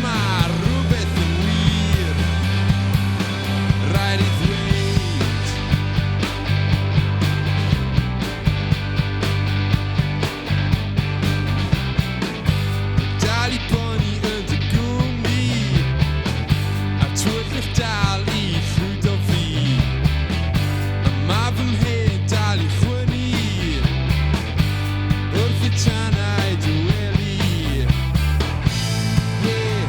ma rhywbeth yn wir, rhaid I ddweud. Dal I bonni yn dy gwmni, a twyrch dal I ffrwyddo fi, a ma fy mhen dal I chwynu, wrth I tanau dy weli. Yeah,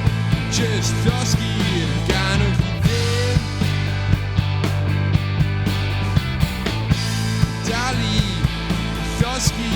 just ddosgi ganwch I ddim, dal I ddosgi